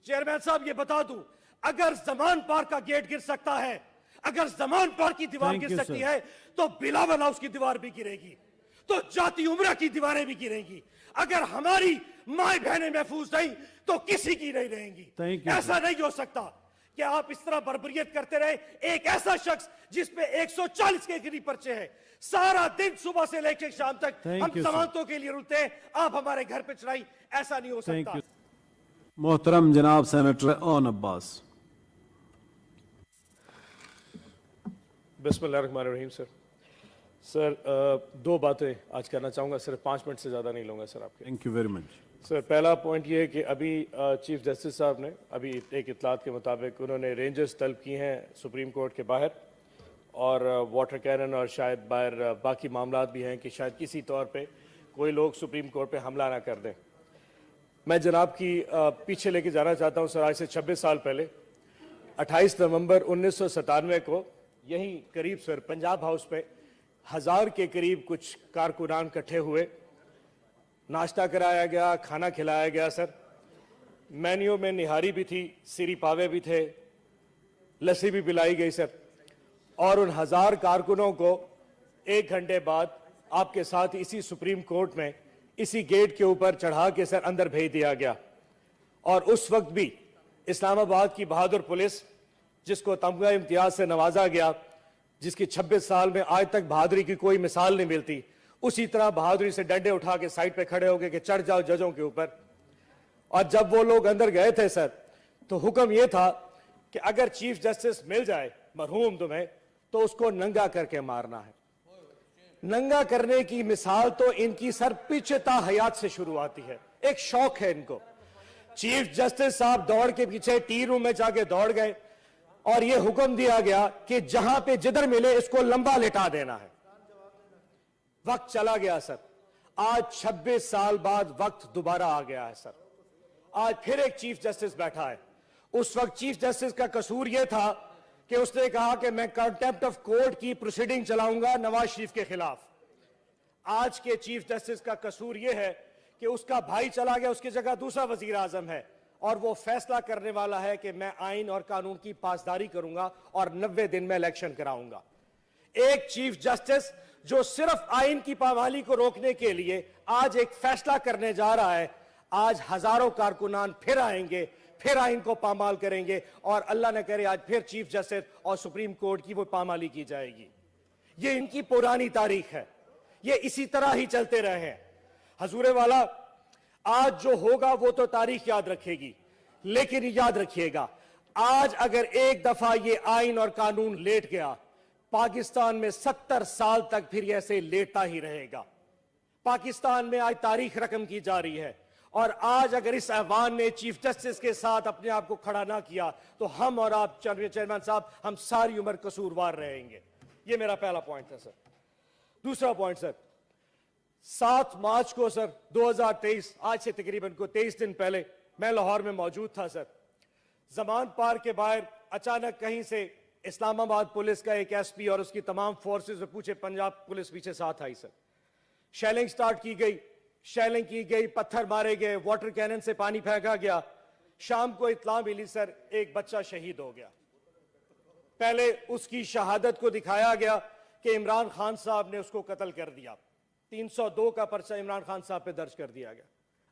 Chairman साहब ये बता दूं, अगर जमान पार का गेट गिर सकता है, अगर जमान पार की दीवार गिर सकती है, तो बिलावल हाउस की दीवार भी गिरेगी, तो जाती उम्रा की दीवारें भी गिरेंगी। अगर हमारी माए बहनें महफूज नहीं तो किसी की नहीं रहेंगी। ऐसा नहीं हो सकता कि आप इस तरह बर्बरियत करते रहे। एक ऐसा शख्स जिसपे 140 के करीब पर्चे हैं, सारा दिन सुबह से लेकर शाम तक हम जमानतों के लिए रुलते हैं, आप हमारे घर पे चढ़ाई, ऐसा नहीं हो सकता। मोहतरम जनाब सेनेटर ओन अब्बास। बिस्मिल्लाहिर्रहमानिर्रहीम। सर, दो बातें आज करना चाहूँगा, सिर्फ 5 मिनट से ज़्यादा नहीं लूँगा सर आपके। Thank you very much sir, पहला पॉइंट ये है कि अभी चीफ जस्टिस साहब ने अभी एक इतलात के मुताबिक उन्होंने रेंजर्स तलब की हैं सुप्रीम कोर्ट के बाहर, और वाटर कैनन और शायद बाहर बाकी मामला भी हैं कि शायद किसी तौर पे कोई लोग सुप्रीम कोर्ट पे हमला ना कर दें। मैं जनाब की पीछे लेके जाना चाहता हूँ सर। आज से 26 साल पहले 28 नवंबर 1997 को यहीं करीब सर पंजाब हाउस पे 1000 के करीब कुछ कारकुनान इकट्ठे हुए, नाश्ता कराया गया, खाना खिलाया गया सर। मेन्यू में निहारी भी थी, सिरी पावे भी थे, लस्सी भी पिलाई गई सर। और उन 1000 कारकुनों को 1 घंटे बाद आपके साथ इसी सुप्रीम कोर्ट में इसी गेट के ऊपर चढ़ा के सर अंदर भेज दिया गया। और उस वक्त भी इस्लामाबाद की बहादुर पुलिस, जिसको तमगा इम्तियाज से नवाजा गया, जिसकी 26 साल में आज तक बहादुरी की कोई मिसाल नहीं मिलती, उसी तरह बहादुरी से डंडे उठा के साइड पे खड़े हो गए कि चढ़ जाओ जजों के ऊपर। और जब वो लोग अंदर गए थे सर, तो हुक्म ये था कि अगर चीफ जस्टिस मिल जाए मरहूम तुम्हें, तो उसको नंगा करके मारना है। नंगा करने की मिसाल तो इनकी सर पिछता हयात से शुरू आती है, एक शौक है इनको। चीफ जस्टिस साहब दौड़ के पीछे टी रूम में जाके दौड़ गए और यह हुक्म दिया गया कि जहां पे जिधर मिले इसको लंबा लिटा देना है। वक्त चला गया सर। आज 26 साल बाद वक्त दोबारा आ गया है सर। आज फिर एक चीफ जस्टिस बैठा है। उस वक्त चीफ जस्टिस का कसूर यह था कि उसने कहा कि मैं कंटेम्प्ट ऑफ कोर्ट की प्रोसीडिंग चलाऊंगा नवाज शरीफ के खिलाफ। आज के चीफ जस्टिस का कसूर यह है कि उसका भाई चला गया, उसकी जगह दूसरा वजीर आजम है, और वो फैसला करने वाला है कि मैं आइन और कानून की पासदारी करूंगा और 90 दिन में इलेक्शन कराऊंगा। एक चीफ जस्टिस जो सिर्फ आइन की पामाली को रोकने के लिए आज एक फैसला करने जा रहा है। आज हजारों कारकुनान फिर आएंगे, फिर आइन को पामाल करेंगे, और अल्लाह न करे आज फिर चीफ जस्टिस और सुप्रीम कोर्ट की वो पामाली की जाएगी। ये इनकी पुरानी तारीख है, ये इसी तरह ही चलते रहे हैं। हजूरे वाला, आज जो होगा वो तो तारीख याद रखेगी, लेकिन याद रखिएगा, आज अगर एक दफा ये आइन और कानून लेट गया, पाकिस्तान में 70 साल तक फिर ऐसे लेटता ही रहेगा। पाकिस्तान में आज तारीख रकम की जा रही है, और आज अगर इस ऐवान ने चीफ जस्टिस के साथ अपने आप को खड़ा ना किया, तो हम और आप चेयरमैन साहब, हम सारी उम्र कसूरवार रहेंगे। ये मेरा पहला पॉइंट है सर। दूसरा पॉइंट सर, 7 मार्च को सर 2023, आज से तकरीबन को 23 दिन पहले, मैं लाहौर में मौजूद था सर। जमान पार के बाहर अचानक कहीं से इस्लामाबाद पुलिस का एक एसपी और उसकी तमाम फोर्सेस पूछे पंजाब पुलिस पीछे साथ आई सर। शेलिंग स्टार्ट की गई, शेलिंग की गई, पत्थर मारे गए, वाटर कैनन से पानी फेंका गया। शाम को इत्तला मिली सर, एक बच्चा शहीद हो गया। पहले उसकी शहादत को दिखाया गया कि इमरान खान साहब ने उसको कत्ल कर दिया। 302 का पर्चा इमरान खान साहब पे दर्ज कर दिया गया।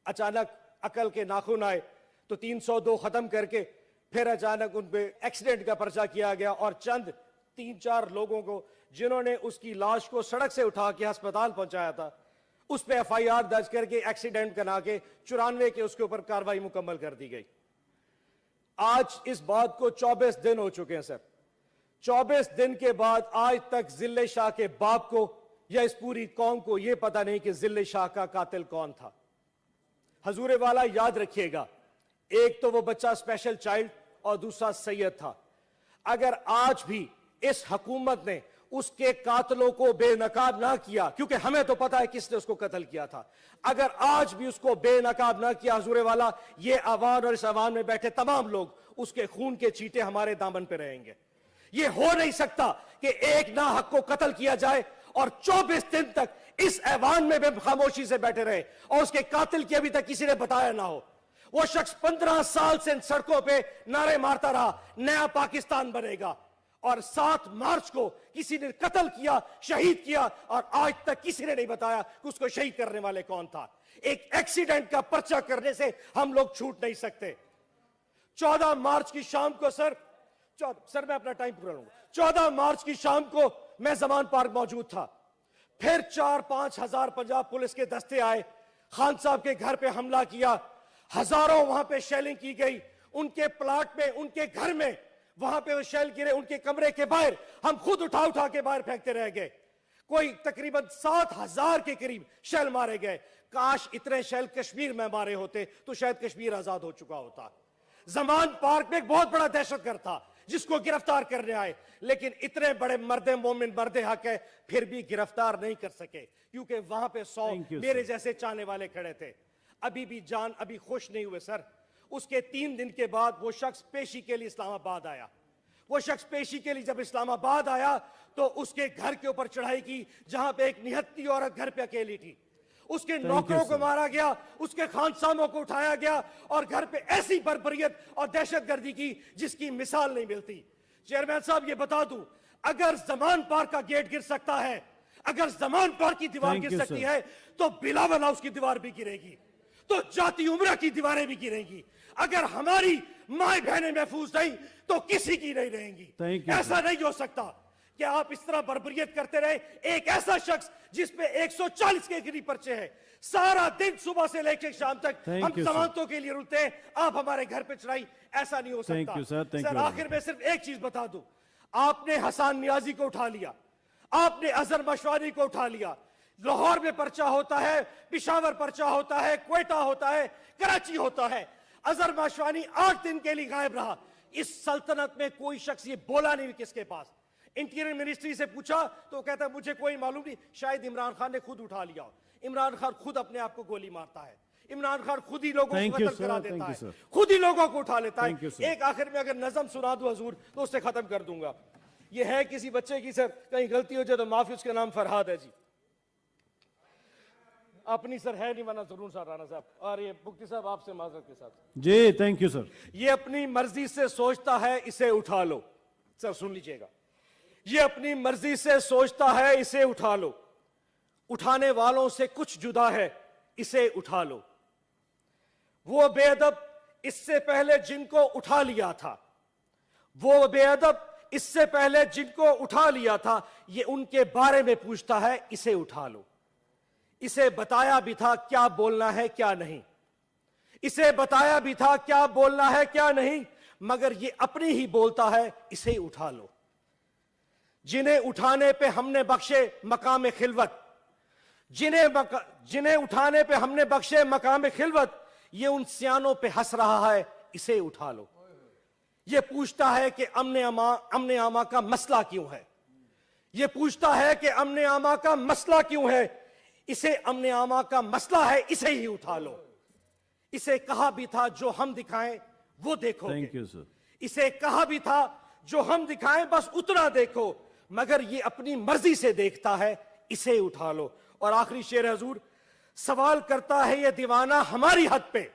अचानक अकल के नाखून आए तो 302 खत्म करके फिर अचानक उन पे एक्सीडेंट का पर्चा किया गया, और चंद 3-4 लोगों को जिन्होंने उसकी लाश को सड़क से उठा के अस्पताल पहुंचाया था, उस पे FIR दर्ज करके एक्सीडेंट करा के 94 के उसके ऊपर कार्रवाई मुकम्मल कर दी गई। आज इस बात को 24 दिन हो चुके हैं सर। 24 दिन के बाद आज तक जिले शाह के बाप को या इस पूरी कौम को यह पता नहीं कि जिले शाह का कातिल कौन था। हजूरे वाला, याद रखिएगा, एक तो वो बच्चा स्पेशल चाइल्ड और दूसरा सैयद था। अगर आज भी इस हुकूमत ने उसके कातलों को बेनकाब ना किया, क्योंकि हमें तो पता है किसने उसको कत्ल किया था, अगर आज भी उसको बेनकाब ना किया हजूरे वाला, ये अवान और इस अवान में बैठे तमाम लोग उसके खून के चीटे हमारे दामन पे रहेंगे। ये हो नहीं सकता कि एक ना हक को कत्ल किया जाए और 24 दिन तक इस ऐवान में भी खामोशी से बैठे रहे और उसके कातिल की अभी तक किसी ने बताया ना हो। वो शख्स 15 साल से इन सड़कों पे नारे मारता रहा, नया पाकिस्तान बनेगा। और 7 मार्च को किसी ने कत्ल किया, शहीद किया, और आज तक किसी ने नहीं बताया कि उसको शहीद करने वाले कौन था। एक एक्सीडेंट का पर्चा करने से हम लोग छूट नहीं सकते। 14 मार्च की शाम को सर मैं अपना टाइम पूरा लूंगा। 14 मार्च की शाम को मैं जमान पार्क मौजूद था। फिर 4-5 हजार पंजाब पुलिस के दस्ते आए, खान साहब के घर पे हमला किया, हजारों वहां पे शेलिंग की गई, उनके प्लाट में, उनके घर में, वहां पे वो शेल गिरे, उनके कमरे के बाहर हम खुद उठा उठा के बाहर फेंकते रह गए। कोई तकरीबन 7,000 के करीब शेल मारे गए। काश इतने शेल कश्मीर में मारे होते तो शायद कश्मीर आजाद हो चुका होता। जमान पार्क में एक बहुत बड़ा दहशतगर्द था जिसको गिरफ्तार करने आए, लेकिन इतने बड़े मर्दे मोमिन मर्दे हक है, फिर भी गिरफ्तार नहीं कर सके, क्योंकि वहां पे 100 मेरे जैसे चाहने वाले खड़े थे। अभी खुश नहीं हुए सर। उसके 3 दिन के बाद वो शख्स पेशी के लिए इस्लामाबाद आया। वो शख्स पेशी के लिए जब इस्लामाबाद आया तो उसके घर के ऊपर चढ़ाई की, जहां पे एक निहत्ती औरत घर पे अकेली थी। उसके नौकरों को मारा गया, उसके खानसामों को उठाया गया, और घर पे ऐसी बर्बरियत और दहशतगर्दी की जिसकी मिसाल नहीं मिलती। चेयरमैन साहब, ये बता दूं, अगर जमान पार्क का गेट गिर सकता है, अगर जमान पार्क की दीवार गिर सकती है, तो बिलावल हाउस की दीवार भी गिरेगी, तो जाती उम्रा की दीवारें भी गिरेंगी। अगर हमारी माए बहनें महफूज नहीं तो किसी की नहीं रहेंगी। ऐसा नहीं हो सकता कि आप इस तरह बर्बरियत करते रहे। एक ऐसा शख्स जिसपे 140 के करीब पर्चे हैं, सारा दिन सुबह से लेकर शाम तक हम जमानतों के लिए रुलते हैं, आप हमारे घर पे चढ़ाई, ऐसा नहीं हो सकता। सर आखिर में सिर्फ एक चीज बता दूं, आपने हसन नियाजी को उठा लिया, आपने अजहर मशवानी को उठा लिया। लाहौर में पर्चा होता है, पिशावर पर्चा होता है, क्वेटा होता है, कराची होता है। अजहर मशवानी 8 दिन के लिए गायब रहा। इस सल्तनत में कोई शख्स ये बोला नहीं किसके पास। इंटीरियर मिनिस्ट्री से पूछा तो कहता है मुझे कोई मालूम नहीं, शायद इमरान खान ने खुद उठा लिया। इमरान खान खुद अपने आप को गोली मारता है, इमरान खान खुद ही लोगों को कत्ल करा देता है, खुद ही लोगों को उठा लेता है। एक आखिर में अगर नज़म सुना दूं हजूर तो उससे खत्म कर दूंगा। ये है किसी बच्चे की, सर कहीं गलती हो जाए तो माफी, उसका नाम फरहाद है जी। अपनी सर है नहीं, वरना जरूर सर राणा साहब, और ये मुफ्ती साहब आपसे माजरत के साथ जी, थैंक यू सर। ये अपनी मर्जी से सोचता है, इसे उठा लो। सर सुन लीजिएगा, ये अपनी मर्जी से सोचता है, इसे उठा लो। उठाने वालों से कुछ जुदा है, इसे उठा लो। वो बेअदब इससे पहले जिनको उठा लिया था, वो बेअदब इससे पहले जिनको उठा लिया था, ये उनके बारे में पूछता है, इसे उठा लो। इसे बताया भी था क्या बोलना है क्या नहीं, इसे बताया भी था क्या बोलना है क्या नहीं, मगर ये अपनी ही बोलता है, इसे उठा लो। जिन्हें उठाने पे हमने बख्शे मकाम खिलवत, जिन्हें उठाने पे हमने बख्शे मकाम खिलवत, ये उन सियानों पे हंस रहा है, इसे उठा लो। ये पूछता है कि अमने आमा का मसला क्यों है, ये पूछता है कि अमने आमा का मसला क्यों है, इसे अमने आमा का मसला है, इसे ही उठा लो। इसे कहा भी था जो हम दिखाएं वो देखोगे। Thank you sir. इसे कहा भी था जो हम दिखाएं बस उतना देखो, मगर ये अपनी मर्जी से देखता है, इसे उठा लो। और आखिरी शेर हजूर, सवाल करता है ये दीवाना हमारी हद पे,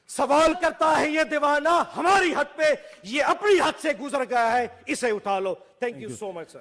सवाल करता है ये दीवाना हमारी हद पे, ये अपनी हद से गुजर गया है, इसे उठा लो। Thank you so much sir.